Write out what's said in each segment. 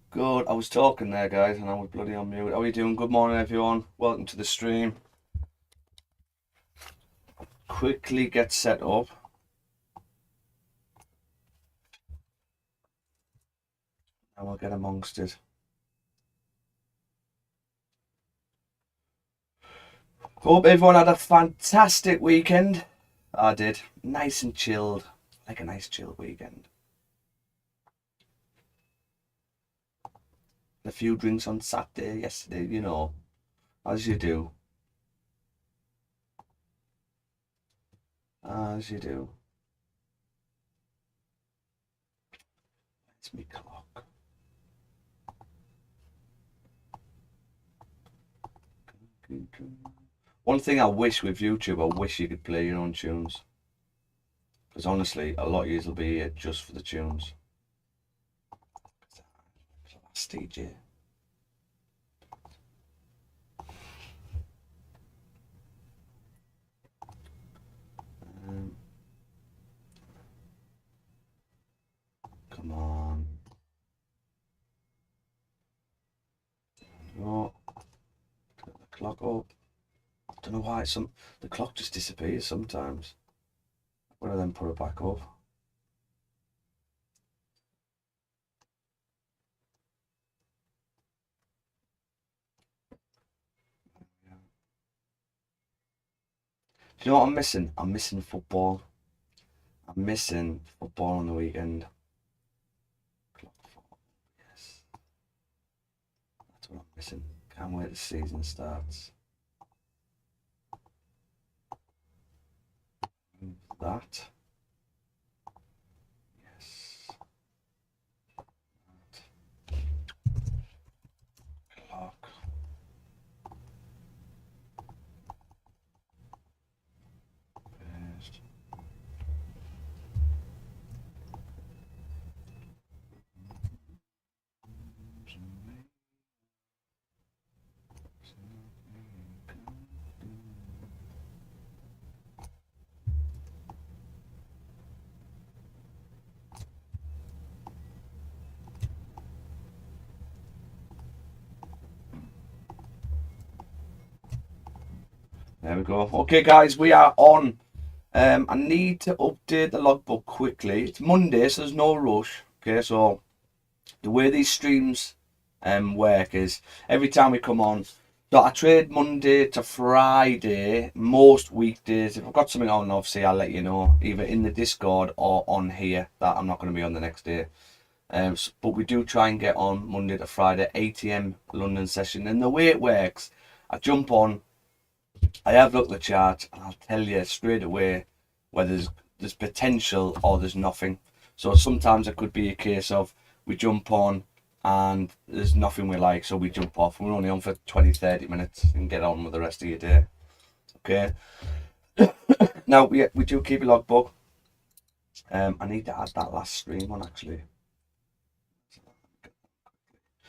Good. I was talking there, guys, and I was bloody on mute. How are you doing? Good morning, everyone. Welcome to the stream. Quickly get set up. And we'll get amongst it. Hope everyone had a fantastic weekend. I did. Nice and chilled. Like a nice chilled weekend. A few drinks on Saturday, yesterday, as you do. As you do. It's me clock. One thing I wish with YouTube, I wish you could play your own tunes. Because honestly, a lot of you will be here just for the tunes. Last DJ. Come on. No. Get the clock up. I don't know why the clock just disappears sometimes. I'm gonna then put it back up. Do you know what I'm missing? I'm missing football. I'm missing football on the weekend. Yes. That's what I'm missing. Can't wait till the season starts. That. Yes. That. Clock. Paste. There we go. Okay, guys, we are on. I need to update the logbook quickly. It's Monday, so there's no rush. Okay, so the way these streams work is every time we come on, so I trade Monday to Friday, most weekdays. If I've got something on, obviously I'll let you know, either in the Discord or on here, that I'm not going to be on the next day. But we do try and get on Monday to Friday, 8 AM London session. And the way it works, I jump on, I have looked at the chart, and I'll tell you straight away whether there's potential or there's nothing. So sometimes it could be a case of we jump on and there's nothing we like, so we jump off. We're only on for 20-30 minutes and get on with the rest of your day. Okay. Now we do keep a logbook. I need to add that last stream on actually.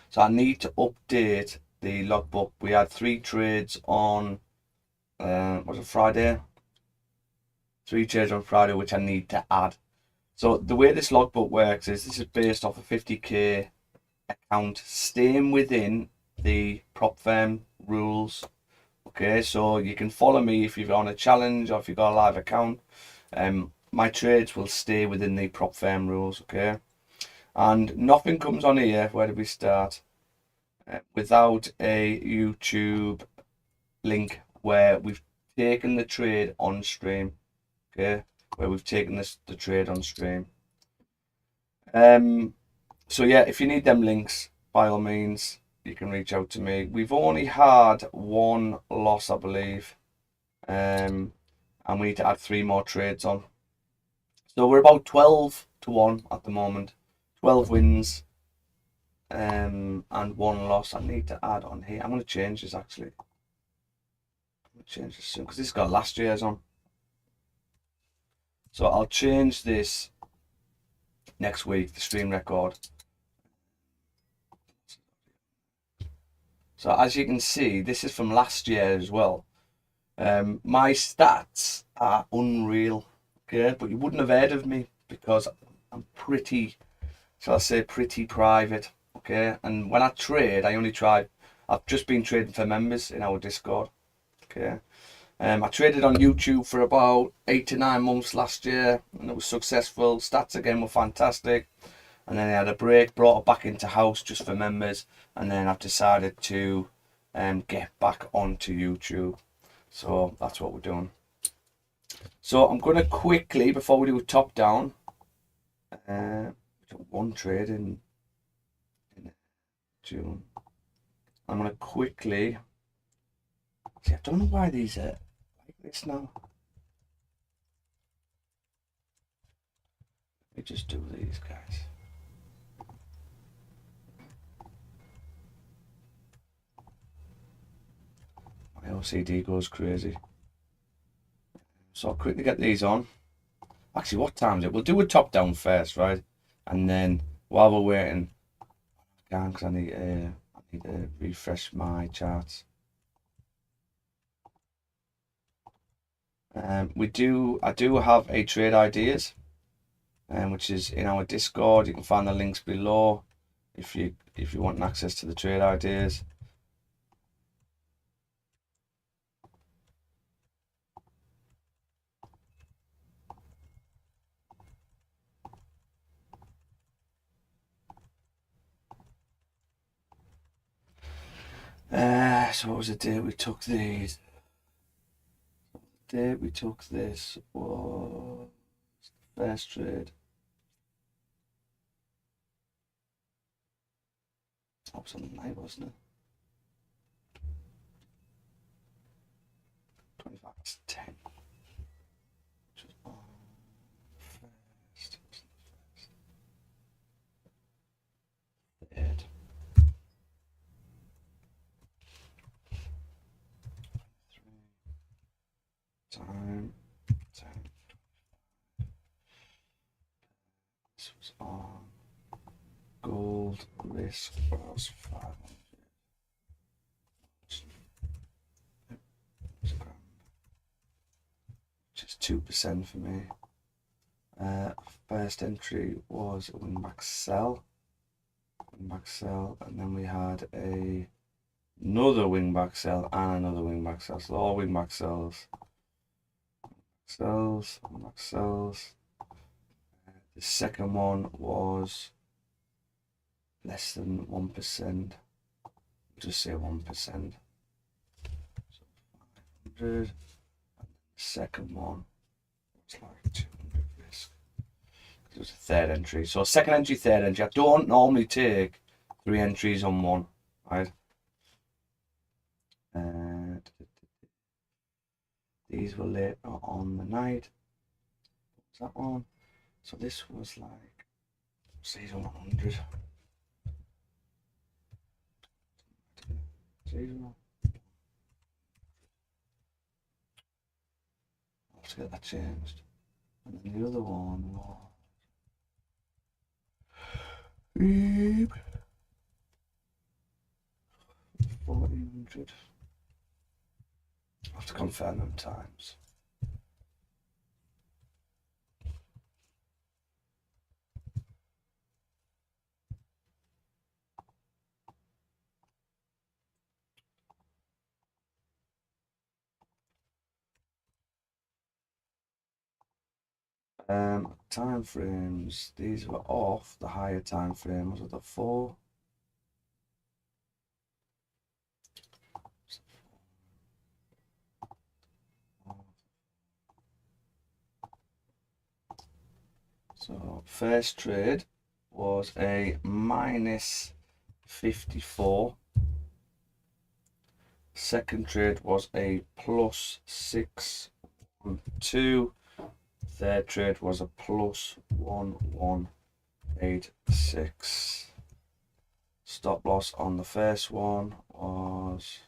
So I need to update the logbook. We had 3 trades on was it Friday? 3 trades on Friday, which I need to add. So the way this logbook works is this is based off a 50k account staying within the prop firm rules. Okay, so you can follow me if you're on a challenge or if you've got a live account. My trades will stay within the prop firm rules. Okay, and nothing comes on here. Where did we start? Without a YouTube link where we've taken the trade on stream. Okay, where we've taken the trade on stream. So yeah, if you need them links, by all means, you can reach out to me. We've only had 1 loss, I believe, and we need to add 3 more trades on. So we're about 12-1 at the moment. 12 wins, and 1 loss. I need to add on here. I'm going to change this actually. Change this soon because this got last year's on, so I'll change this next week, the stream record. So as you can see, this is from last year as well. My stats are unreal, okay, but you wouldn't have heard of me because I'm pretty, shall I say, pretty private. Okay, and when I trade, I've just been trading for members in our Discord. Okay. I traded on YouTube for about 8 to 9 months last year, and it was successful. Stats again were fantastic, and then I had a break, brought it back into house just for members, and then I've decided to get back onto YouTube. So that's what we're doing. So I'm going to quickly, before we do a top down, one trade in June. I'm going to quickly. See, I don't know why these are like this now. Let me just do these, guys. My OCD goes crazy. So I'll quickly get these on. Actually, what time is it? We'll do a top down first, right? And then while we're waiting, because I need to refresh my charts. I do have a trade ideas, which is in our Discord. You can find the links below if you want access to the trade ideas. So what was the day we took these? The day we took this was the first trade. That was on the night, wasn't it? 25 to 10. Which was on first. Third. Time. This was on gold. Risk was 500. Which is 2% for me. First entry was a wingback sell. And then we had another wingback sell and another wingback sell. So all wingback sells. Wingback sells. The second one was less than 1%. Just say 1%. So 500. And the second one was like 200 risk. It was a third entry. So second entry, third entry. I don't normally take 3 entries on one, right? These were later on the night. What was that one? So this was like season 100. Season. I'll have to get that changed. And then the other one was 1400. I'll have to confirm them times. Time frames, these were off. The higher time frame was at the 4. So first trade was a minus 54. Second trade was a plus 612. Third trade was a plus 1186. Stop loss on the first one was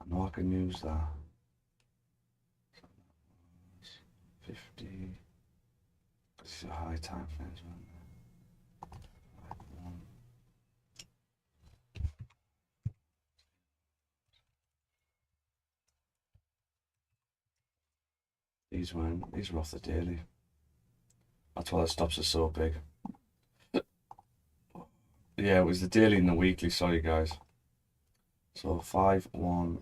I know I can use that. 50. This is a high time frames, right? These were off the daily. That's why the stops are so big. Yeah, it was the daily and the weekly, sorry guys. So 5-1.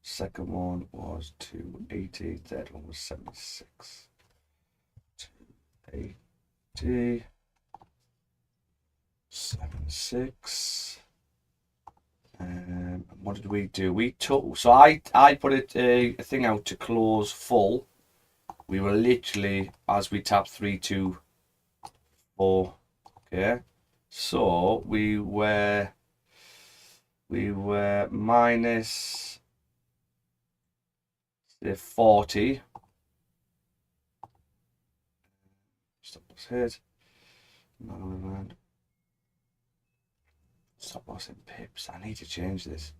Second one was 280. Third one was 76. 280. 76. What did we do? We took, so I put a thing out to close full. We were literally, as we tapped 3, 2, 4. Okay, so we were minus the 40. Stop loss hit. Stop loss in pips. I need to change this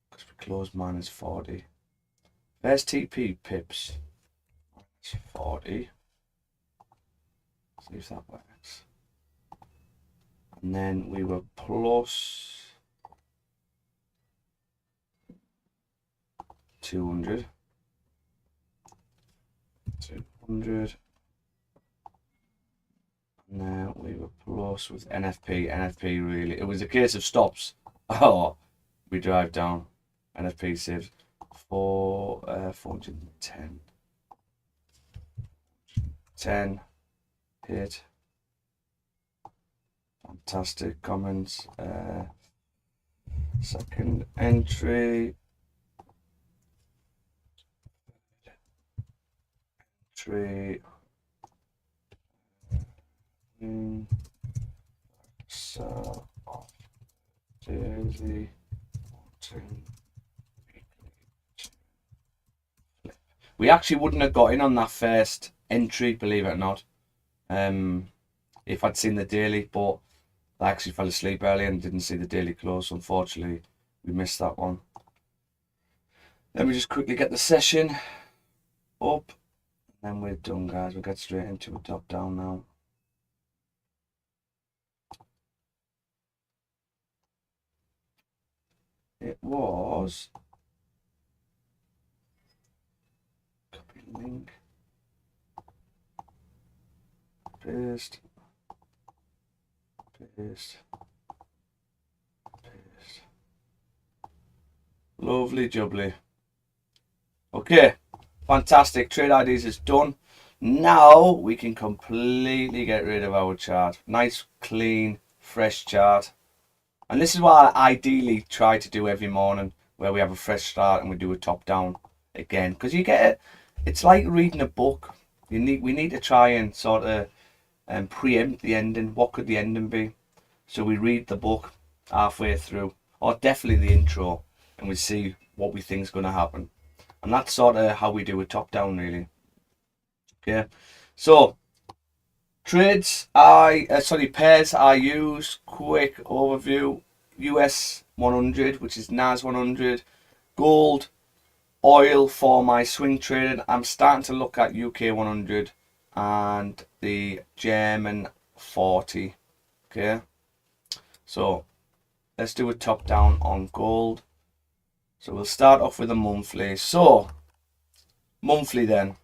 because we closed minus 40. There's TP pips. Minus 40. See if that works. And then we were plus 200. 200. And then we were plus with NFP. NFP really, it was a case of stops. Oh, we drive down. NFP saved 410. 10 hit. Fantastic comments. Second entry. So off daily. We actually wouldn't have got in on that first entry, believe it or not, if I'd seen the daily, but I actually fell asleep early and didn't see the daily close, so unfortunately we missed that one. Let me just quickly get the session up, and then we're done, guys. We'll get straight into a top down now. It was copy link, paste, paste, paste. Lovely jubbly. Okay, fantastic. Trade IDs is done. Now we can completely get rid of our chart. Nice, clean, fresh chart. And this is what I ideally try to do every morning, where we have a fresh start and we do a top down again. Because you get it, it's like reading a book. We need to try and sort of preempt the ending. What could the ending be? So we read the book halfway through, or definitely the intro, and we see what we think is going to happen. And that's sort of how we do a top down, really. Okay, so trades pairs I use. Quick overview: US 100, which is NAS 100, gold, oil for my swing trading. I'm starting to look at UK 100 and the German 40. Okay, so let's do a top down on gold. So we'll start off with a monthly. So monthly then,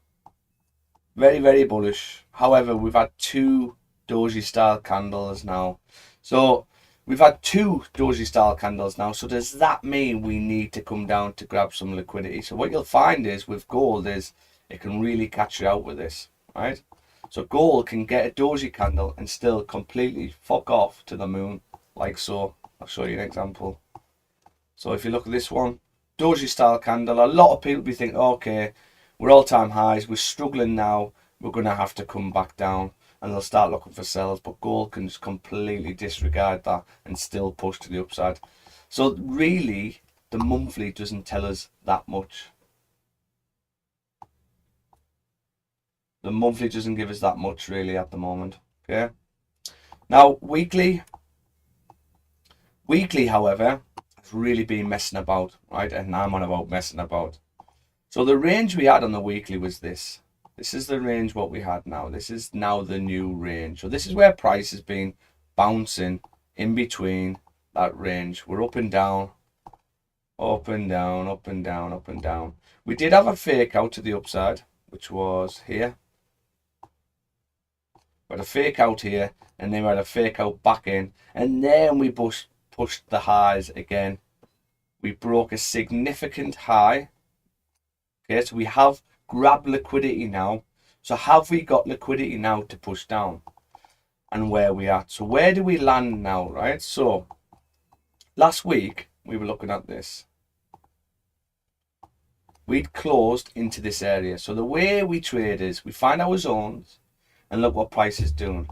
very, very bullish. However, we've had two doji style candles now. So we've had two doji style candles now. So does that mean we need to come down to grab some liquidity? So what you'll find is with gold is it can really catch you out with this, right? So gold can get a doji candle and still completely fuck off to the moon, like so. I'll show you an example. So if you look at this one, doji style candle, a lot of people be thinking, okay, we're all-time highs, we're struggling now, we're going to have to come back down, and they'll start looking for sells, but gold can just completely disregard that and still push to the upside. So really, the monthly doesn't tell us that much. The monthly doesn't give us that much really at the moment. Okay. Now weekly, however, has really been messing about, right? And I'm on about messing about. So the range we had on the weekly was this. This is the range what we had now. This is now the new range. So this is where price has been bouncing in between that range. We're up and down, up and down, up and down, up and down. We did have a fake out to the upside. which was here. We had a fake out here, and then we had a fake out back in, and then we pushed the highs again. We broke a significant high. Okay, so we have grabbed liquidity now. So have we got liquidity now to push down? And where we at? So where do we land now, right? So last week we were looking at this. We'd closed into this area. So the way we trade is we find our zones and look what price is doing.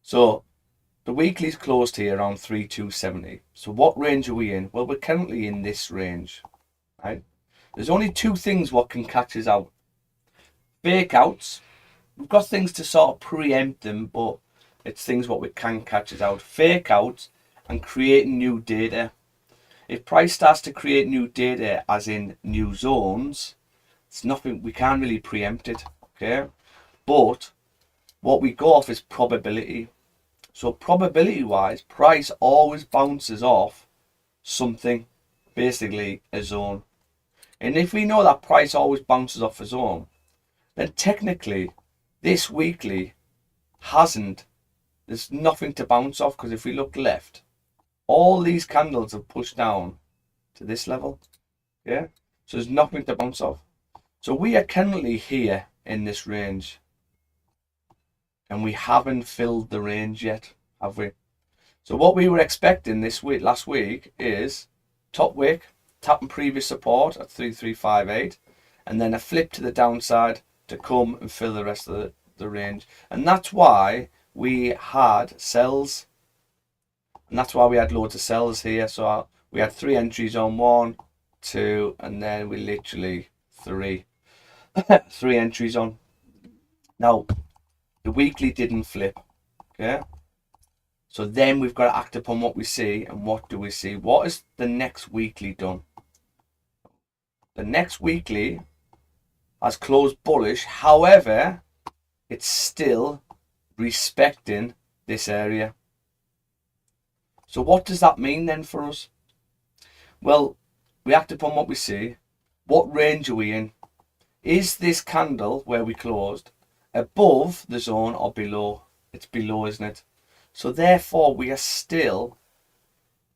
So the weekly's closed here around 3270. So what range are we in? Well, we're currently in this range, right? There's only two things what can catch us out. Fake outs. We've got things to sort of preempt them, but it's things what we can catch us out. Fake outs and creating new data. If price starts to create new data, as in new zones, it's nothing, we can't really preempt it, okay? But what we go off is probability. So probability wise, price always bounces off something, basically a zone. And if we know that price always bounces off a zone, then technically this weekly there's nothing to bounce off, because if we look left, all these candles have pushed down to this level. Yeah, so there's nothing to bounce off. So we are currently here in this range, and we haven't filled the range yet, have we? So what we were expecting last week is top wick, tapping previous support at 3358, and then a flip to the downside to come and fill the rest of the range. And that's why we had sells, and that's why we had loads of sells here. So we had 3 entries on 1, 2, and then we literally 3 entries on. Now the weekly didn't flip, okay? So then we've got to act upon what we see. And what do we see? What is the next weekly done? The next weekly has closed bullish. However, it's still respecting this area. So what does that mean then for us? Well, we act upon what we see. What range are we in? Is this candle where we closed above the zone or below? It's below, isn't it? So therefore we are still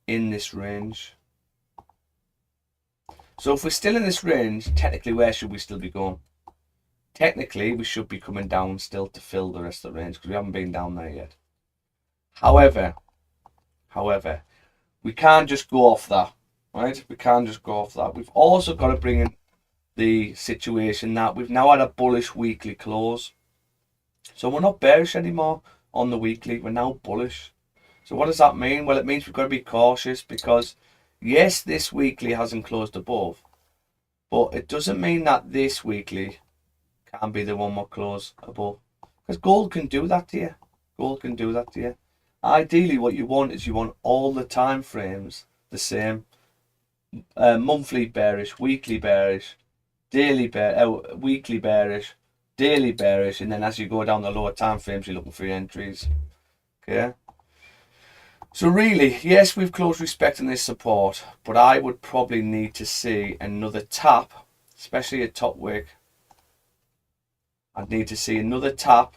in this range. So if we're still in this range, technically where should we still be going? Technically we should be coming down still to fill the rest of the range, because we haven't been down there yet. However, we can't just go off that, right? We can't just go off that. We've also got to bring in the situation that we've now had a bullish weekly close. So we're not bearish anymore on the weekly, we're now bullish. So what does that mean? Well, it means we've got to be cautious, because yes, this weekly hasn't closed above, but it doesn't mean that this weekly can be the one more close above, because gold can do that to you. Gold can do that to you. Ideally what you want is you want all the time frames the same. Monthly bearish, weekly bearish, weekly bearish, daily bearish, and then as you go down the lower time frames, you're looking for your entries. Okay. So really, yes, we've closed respecting this support, but I would probably need to see another tap, especially a top wick. I'd need to see another tap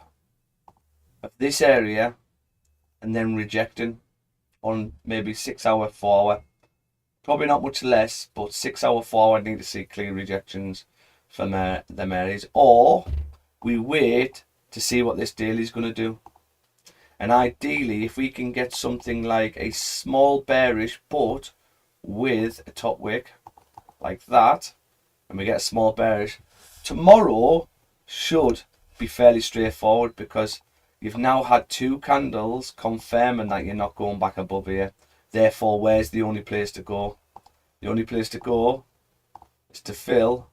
of this area and then rejecting on maybe 6 hour, 4 hour. Probably not much less, but 6 hour, 4 hour, I need to see clear rejections from them areas. Or we wait to see what this daily is going to do. And ideally, if we can get something like a small bearish but with a top wick like that, and we get a small bearish, tomorrow should be fairly straightforward, because you've now had 2 candles confirming that you're not going back above here. Therefore, where's the only place to go? The only place to go is to fill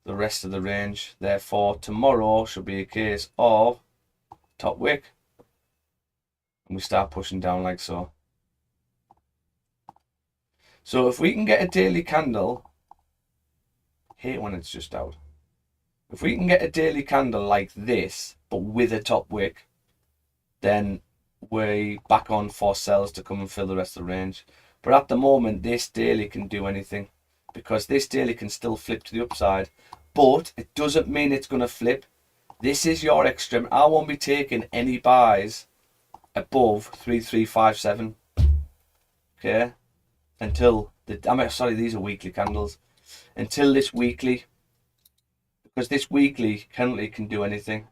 the rest of the range. Therefore, tomorrow should be a case of top wick, and we start pushing down like so. So if we can get a daily candle, hate when it's just out. If we can get a daily candle like this, but with a top wick, then we're back on for sells to come and fill the rest of the range. But at the moment, this daily can do anything, because this daily can still flip to the upside, but it doesn't mean it's going to flip. This is your extreme. I won't be taking any buys above 3357. Okay, until sorry, these are weekly candles. Until this weekly, because this weekly currently can do anything.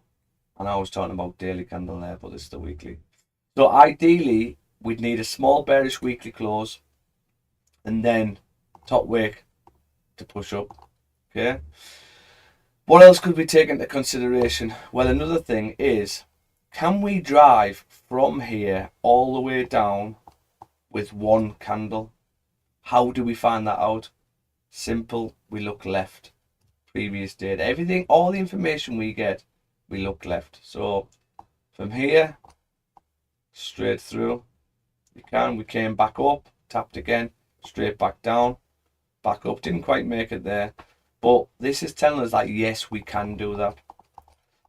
And I was talking about daily candle there, but this is the weekly. So ideally, we'd need a small bearish weekly close, and then top wick to push up. Okay. What else could we take into consideration? Well, another thing is, can we drive from here all the way down with one candle? How do we find that out? Simple, we look left. Previous data, everything, all the information we get, we look left. So from here, straight through, we came back up, tapped again, straight back down, back up, didn't quite make it there. But this is telling us that, yes, we can do that.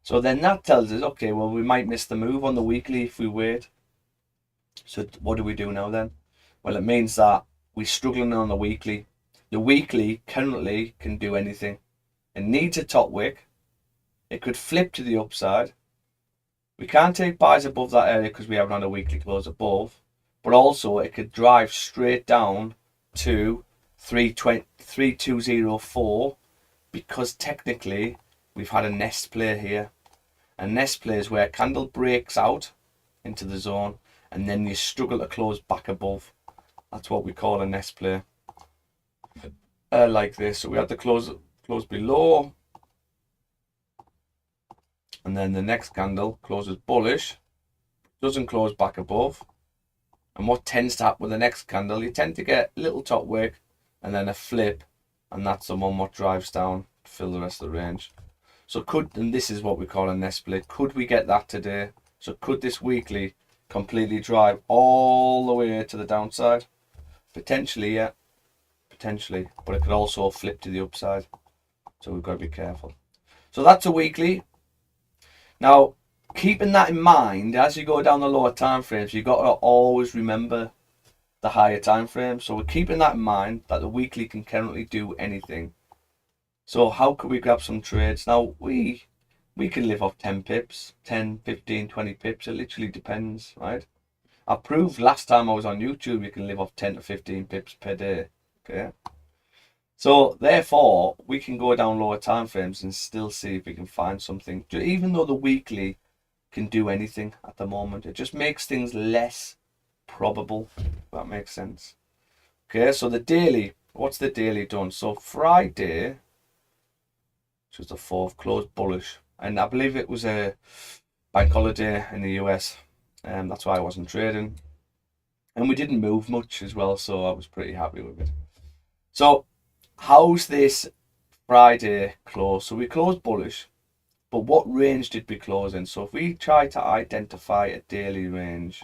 So then that tells us, okay, well, we might miss the move on the weekly if we wait. So what do we do now then? Well, it means that we're struggling on the weekly. The weekly currently can do anything. It needs a top wick. It could flip to the upside. We can't take buys above that area because we haven't had a weekly close above. But also, it could drive straight down to 3204, because technically we've had a nest play here. A nest play is where a candle breaks out into the zone and then you struggle to close back above. That's what we call a nest play. Like this. So we have to close below, and then the next candle closes bullish, doesn't close back above. And what tends to happen with the next candle, you tend to get a little top wick and then a flip, and that's the one what drives down to fill the rest of the range. So and this is what we call a nest play. Could we get that today? So could this weekly completely drive all the way to the downside? Potentially, yeah. Potentially. But it could also flip to the upside. So we've got to be careful. So that's a weekly. Now, keeping that in mind, as you go down the lower time frames, you've got to always remember the higher time frame. So we're keeping that in mind, that the weekly can currently do anything. So how could we grab some trades? Now, we can live off 10 pips, 10, 15, 20 pips. It literally depends, right? I proved last time I was on YouTube, you can live off 10 to 15 pips per day. Okay. So therefore, we can go down lower time frames and still see if we can find something. Even though the weekly can do anything at the moment, it just makes things less probable, if that makes sense. Okay, so the daily, what's the daily done? So Friday, which was the 4th, closed bullish, and I believe it was a bank holiday in the US, and that's why I wasn't trading, and we didn't move much as well, so I was pretty happy with it. So how's this Friday close? So we closed bullish, but what range did we close in? So if we try to identify a daily range,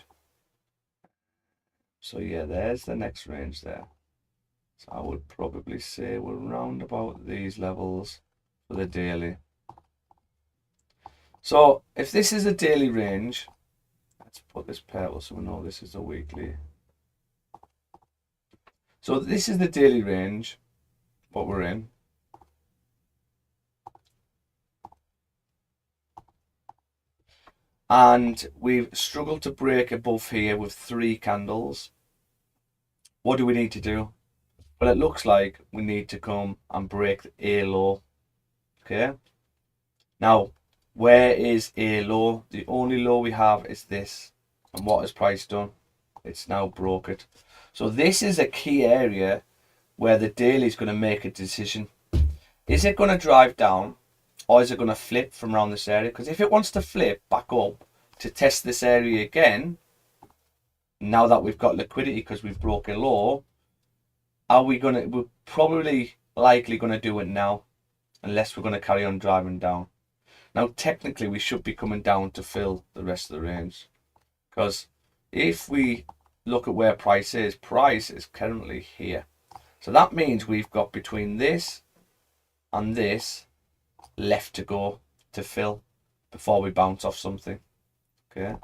so yeah, there's the next range there. So I would probably say we're around about these levels for the daily. So if this is a daily range, let's put this purple so we know this is a weekly. So this is the daily range, what we're in. And we've struggled to break above here with 3 candles. What do we need to do? Well, it looks like we need to come and break the A low. Okay. Now, where is A low? The only low we have is this. And what has price done? It's now broke it. So this is a key area where the daily is going to make a decision. Is it going to drive down, or is it going to flip from around this area? Because if it wants to flip back up to test this area again, now that we've got liquidity because we've broken low, we're probably likely going to do it now, unless we're going to carry on driving down. Now, technically, we should be coming down to fill the rest of the range. Because if we look at where price is currently here. So that means we've got between this and this left to go to fill before we bounce off something. Okay.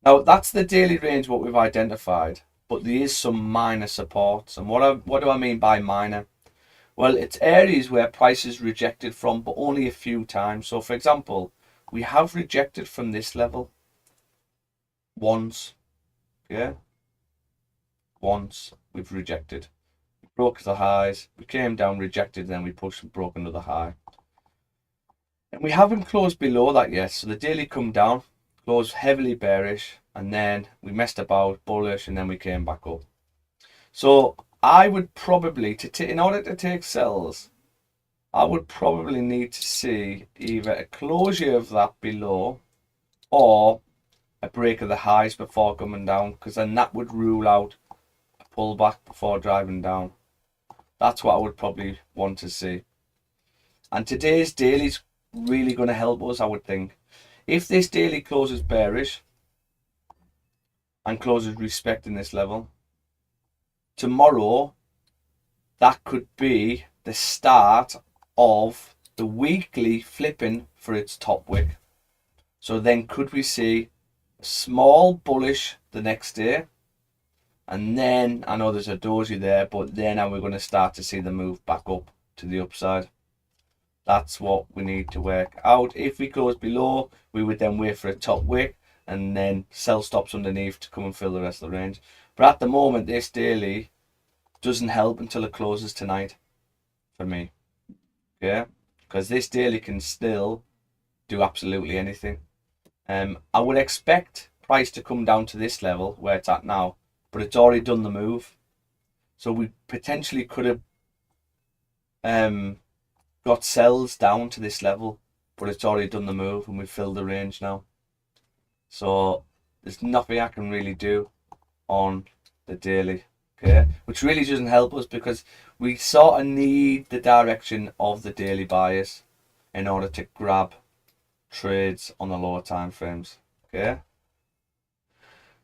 Now, that's the daily range, what we've identified. But there is some minor supports. And what do I mean by minor? Well, it's areas where price is rejected from, but only a few times. So for example, we have rejected from this level once. Yeah, once we've rejected. We broke the highs, we came down, rejected, then we pushed and broke another high. And we haven't closed below that yet. So the daily come down, closed heavily bearish, and then we messed about, bullish, and then we came back up. So I would probably, in order to take sells, I would probably need to see either a closure of that below or a break of the highs before coming down, because then that would rule out a pullback before driving down. That's what I would probably want to see. And today's daily is really going to help us, I would think. If this daily closes bearish and closes respecting this level, tomorrow that could be the start of the weekly flipping for its top wick. So then could we see a small bullish the next day? And then, I know there's a doji there, but then are we going to start to see the move back up to the upside? That's what we need to work out. If we close below, we would then wait for a top wick and then sell stops underneath to come and fill the rest of the range. But at the moment, this daily doesn't help until it closes tonight for me. Yeah, because this daily can still do absolutely anything. I would expect price to come down to this level where it's at now, but it's already done the move. So we potentially could have got sells down to this level, but it's already done the move and we've filled the range now. So there's nothing I can really do on the daily, okay? Which really doesn't help us because we sort of need the direction of the daily bias in order to grab trades on the lower time frames, okay?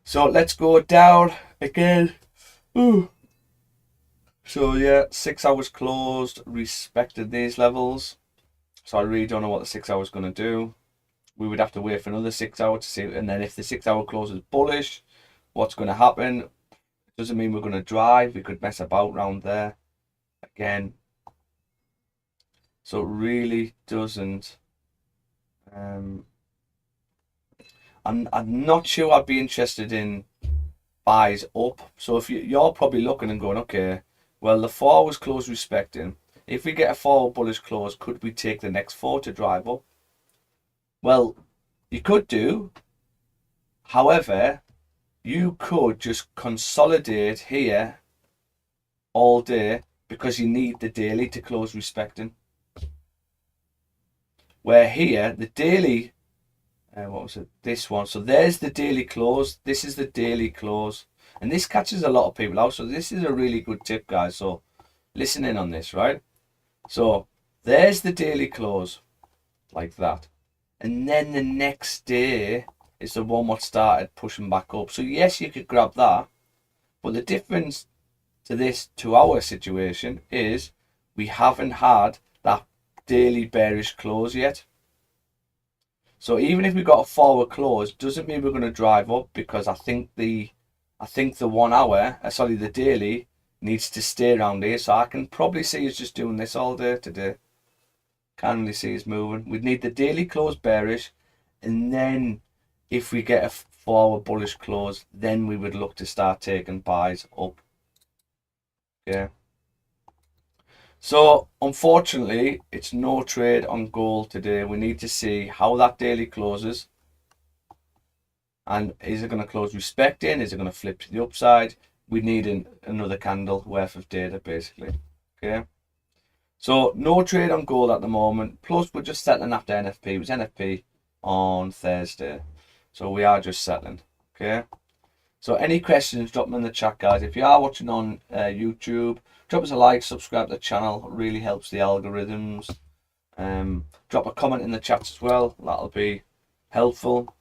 So let's go down again. Ooh. So yeah, 6 hours closed, respected these levels. So I really don't know what the 6 hours is going to do. We would have to wait for another 6 hours to see. And then if the 6 hour closes bullish, what's going to happen? It doesn't mean we're going to drive. We could mess about around there again. So it really doesn't. I'm not sure I'd be interested in buys up. So if you're probably looking and going, okay, well, the 4 hours close respecting. If we get a 4 hour bullish close, could we take the next 4 to drive up? Well, you could do. However, you could just consolidate here all day because you need the daily to close respecting. Where here, the daily, what was it? This one. So there's the daily close. This is the daily close. And this catches a lot of people out. So this is a really good tip, guys. So listen in on this, right? So there's the daily close, like that. And then the next day is the one what started pushing back up. So yes, you could grab that. But the difference to this 2 hour situation is we haven't had that daily bearish close yet. So even if we got a 4 hour close, doesn't mean we're going to drive up because I think the 1 hour, the daily needs to stay around here. So I can probably see us just doing this all day today. Can't really see us moving. We'd need the daily close bearish, and then if we get a 4 hour bullish close, then we would look to start taking buys up. Yeah. So unfortunately, it's no trade on gold today. We need to see how that daily closes. And is it going to close respecting? Is it going to flip to the upside? We need another candle worth of data, basically. Okay. So no trade on gold at the moment. Plus, we're just settling after NFP. It was NFP on Thursday. So we are just settling. Okay. So any questions, drop them in the chat, guys. If you are watching on YouTube, drop us a like, subscribe to the channel. It really helps the algorithms. Drop a comment in the chat as well. That'll be helpful.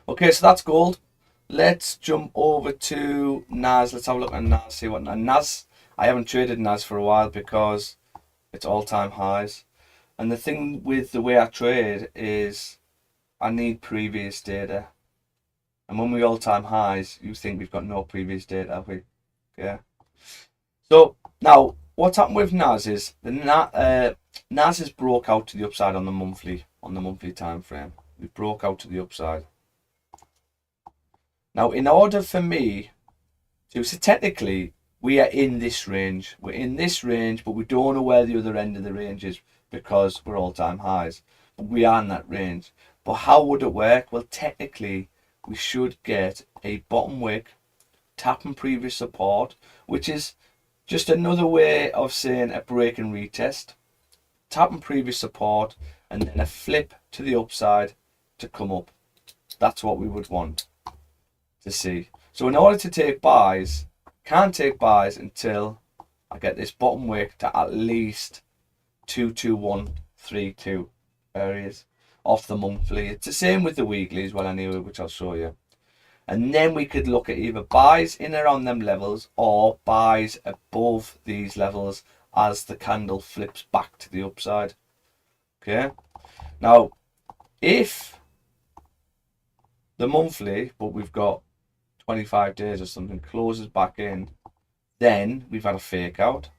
Okay, so that's gold. Let's jump over to NAS. Let's have a look at NAS. See what NAS. I haven't traded NAS for a while because it's all-time highs. And the thing with the way I trade is I need previous data. And when we all-time highs, you think we've got no previous data, have we? Yeah. So now what's happened with NAS is NAS has broke out to the upside on the monthly time frame. We broke out to the upside. Now, in order for me to, so technically we are in this range. We're in this range, but we don't know where the other end of the range is because we're all-time highs. But we are in that range. But how would it work? Well, technically, we should get a bottom wick, tapping previous support, which is just another way of saying a break and retest, tapping previous support, and then a flip to the upside to come up. That's what we would want to see. So in order to take buys, can't take buys until I get this bottom wick to at least 22132 areas off the monthly. It's the same with the weekly as well anyway, which I'll show you. And then we could look at either buys in around them levels or buys above these levels as the candle flips back to the upside. Okay. Now, if the monthly, but we've got 25 days or something, closes back in, then we've had a fake out.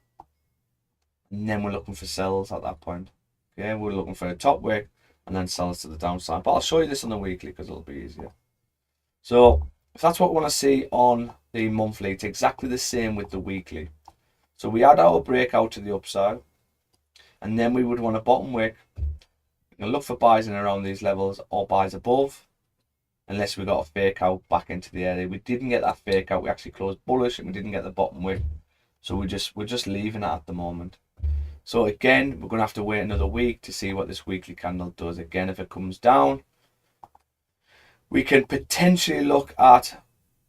And then we're looking for sells at that point. Okay, we're looking for a top wick and then sells to the downside. But I'll show you this on the weekly because it'll be easier. So if that's what we want to see on the monthly, it's exactly the same with the weekly. So we had our breakout to the upside, and then we would want a bottom wick. We can look for buys in around these levels or buys above, unless we got a fake out back into the area. We didn't get that fake out. We actually closed bullish and we didn't get the bottom wick. So we're just leaving it at the moment. So again, we're going to have to wait another week to see what this weekly candle does. Again, if it comes down, we can potentially look at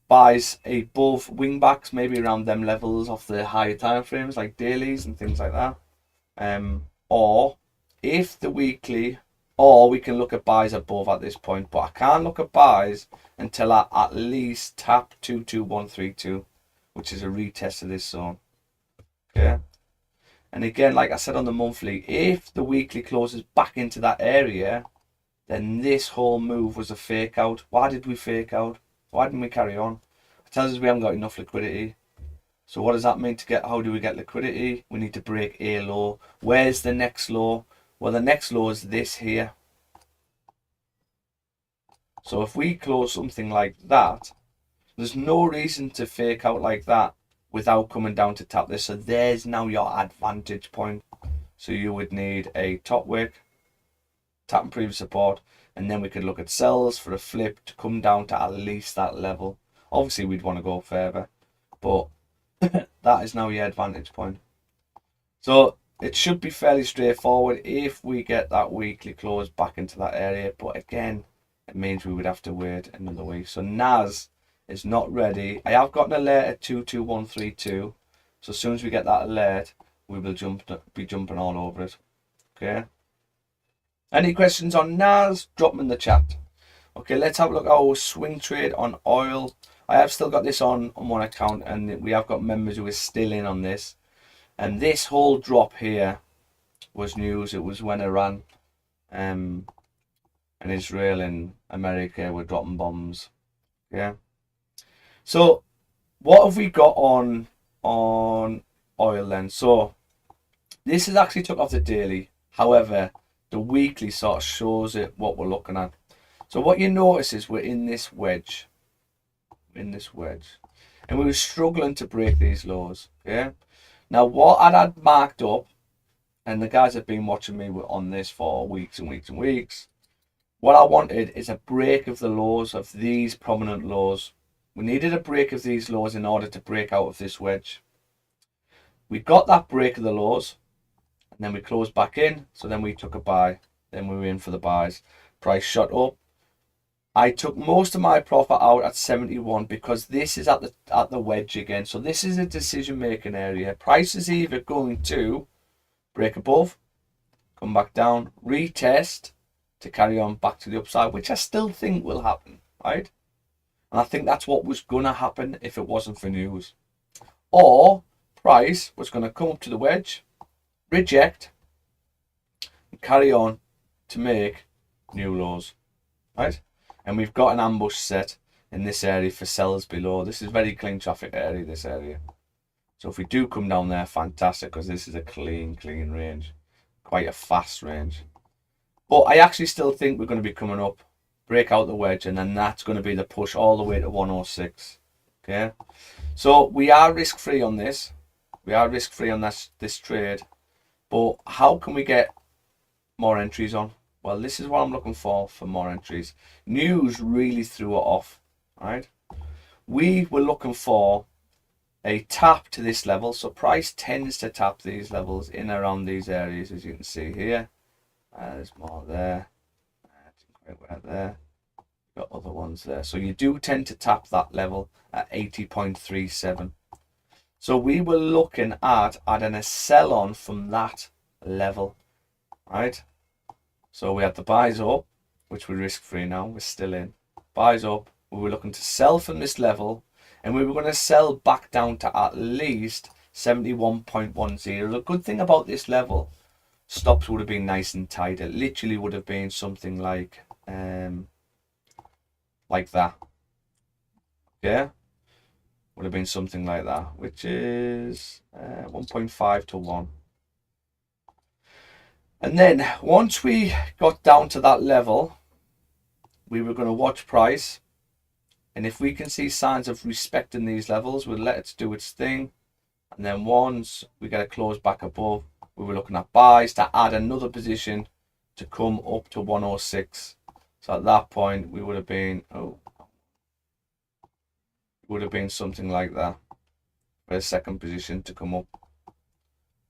buys above wingbacks, maybe around them levels off the higher time frames like dailies and things like that. Or if the weekly, or we can look at buys above at this point, but I can't look at buys until I at least tap 22132, which is a retest of this zone. Okay. And again, like I said on the monthly, if the weekly closes back into that area, then this whole move was a fake out. Why did we fake out? Why didn't we carry on? It tells us we haven't got enough liquidity. So what does that mean to get? How do we get liquidity? We need to break a low. Where's the next low? Well, the next low is this here. So if we close something like that, there's no reason to fake out like that without coming down to tap this. So there's now your advantage point. So you would need a top wick, tapping previous support, and then we could look at sells for a flip to come down to at least that level. Obviously we'd want to go further, but that is now your advantage point. So it should be fairly straightforward if we get that weekly close back into that area, but again, it means we would have to wait another week. So NAS is not ready. I have gotten an alert at 22132, so as soon as we get that alert, we will be jumping all over it. Okay. Any questions on NAS? Drop them in the chat. Okay, let's have a look at our swing trade on oil. I have still got this on one account, and we have got members who are still in on this. And this whole drop here was news. It was when Iran and Israel and America were dropping bombs. Yeah. So what have we got on oil then? So this is actually took off the daily. However, the weekly sort of shows it what we're looking at. So what you notice is we're in this wedge. And we were struggling to break these lows. Yeah. Now what I had marked up, and the guys have been watching me on this for weeks and weeks and weeks, what I wanted is a break of the lows, of these prominent lows. We needed a break of these lows in order to break out of this wedge. We got that break of the lows, and then we closed back in, so then we took a buy. Then we were in for the buys. Price shot up. I took most of my profit out at 71 because this is at the wedge again. So this is a decision making area. Price is either going to break above, come back down, retest to carry on back to the upside, which I still think will happen, right? And I think that's what was going to happen if it wasn't for news. Or price was going to come up to the wedge, reject, and carry on to make new lows, right? And we've got an ambush set in this area for sellers below. This is very clean traffic area, this area. So if we do come down there, fantastic, because this is a clean range. Quite a fast range. But I actually still think we're going to be coming up, break out the wedge, and then that's going to be the push all the way to 106. Okay, so we are risk free on this. We are risk free on this trade. But how can we get more entries on? Well, this is what I'm looking for more entries. News really threw it off, right? We were looking for a tap to this level. So price tends to tap these levels in around these areas, as you can see here. There's more there. Right there. Got other ones there. So you do tend to tap that level at 80.37. So we were looking at adding a sell on from that level, right? So we had the buys up, which we're risk free now. We're still in. Buys up. We were looking to sell from this level, and we were going to sell back down to at least 71.10. The good thing about this level, stops would have been nice and tight. It literally would have been something like that. Yeah, would have been something like that, which is 1.5 to 1. And then once we got down to that level, we were going to watch price, and if we can see signs of respecting these levels, we'll let it do its thing. And then once we get a close back above, we were looking at buys to add another position to come up to 106. So at that point we would have been something like that for a second position to come up.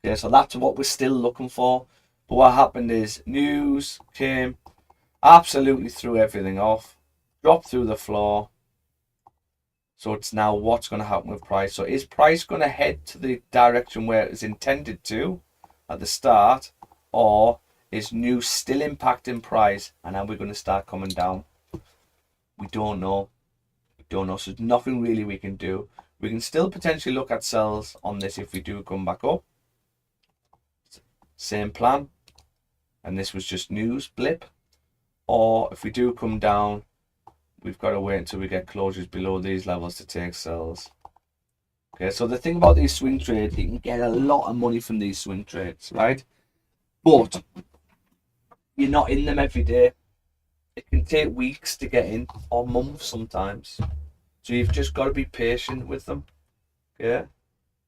Yeah, so that's what we're still looking for. But what happened is news came, absolutely threw everything off, dropped through the floor. So it's now what's going to happen with price. So is price going to head to the direction where it was intended to at the start, or is news still impacting price and now we're going to start coming down? We don't know. We don't know. So there's nothing really we can do. We can still potentially look at sells on this if we do come back up. Same plan. And this was just news blip. Or if we do come down, we've got to wait until we get closures below these levels to take sells. Okay, so the thing about these swing trades, you can get a lot of money from these swing trades, right? But you're not in them every day. It can take weeks to get in, or months sometimes. So you've just got to be patient with them. Yeah,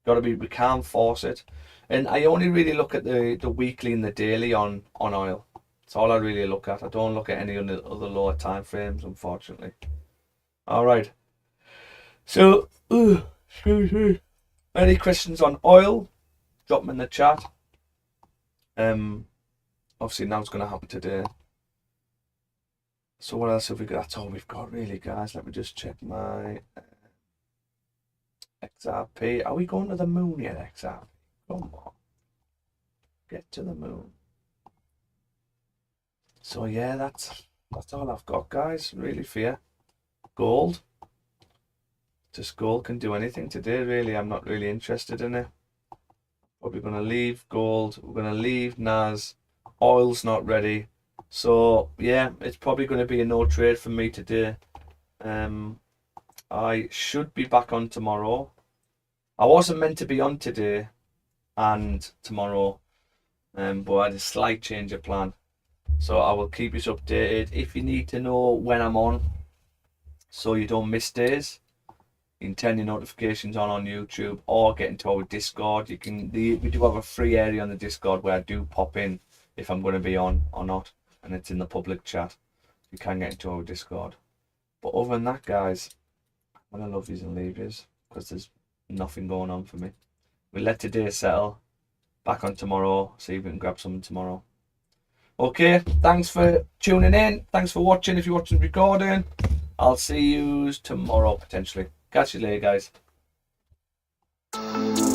we can't force it. And I only really look at the weekly and the daily on oil. That's all I really look at. I don't look at any other lower time frames, unfortunately. All right. So, excuse me. Any questions on oil? Drop them in the chat. Obviously now it's going to happen today. So what else have we got? That's all we've got really, guys. Let me just check my XRP. Are we going to the moon yet, XRP? Come on. Get to the moon. So yeah, that's all I've got, guys, really, for you. Gold. Just gold can do anything today, really. I'm not really interested in it. But we're going to leave gold. We're going to leave NAS. Oil's not ready. So yeah, it's probably going to be a no trade for me today. I should be back on tomorrow. I wasn't meant to be on today and tomorrow, but I had a slight change of plan. So I will keep you updated. If you need to know when I'm on, so you don't miss days, you can turn your notifications on YouTube or get into our Discord. We do have a free area on the Discord where I do pop in if I'm going to be on or not, and it's in the public chat. You can get into our Discord. But other than that, guys, I'm gonna love yous and leave yous because there's nothing going on for me. We'll let today settle. Back on tomorrow. See if we can grab something tomorrow. Okay, thanks for tuning in. Thanks for watching if you're watching the recording. I'll see you tomorrow potentially. Catch you later, guys.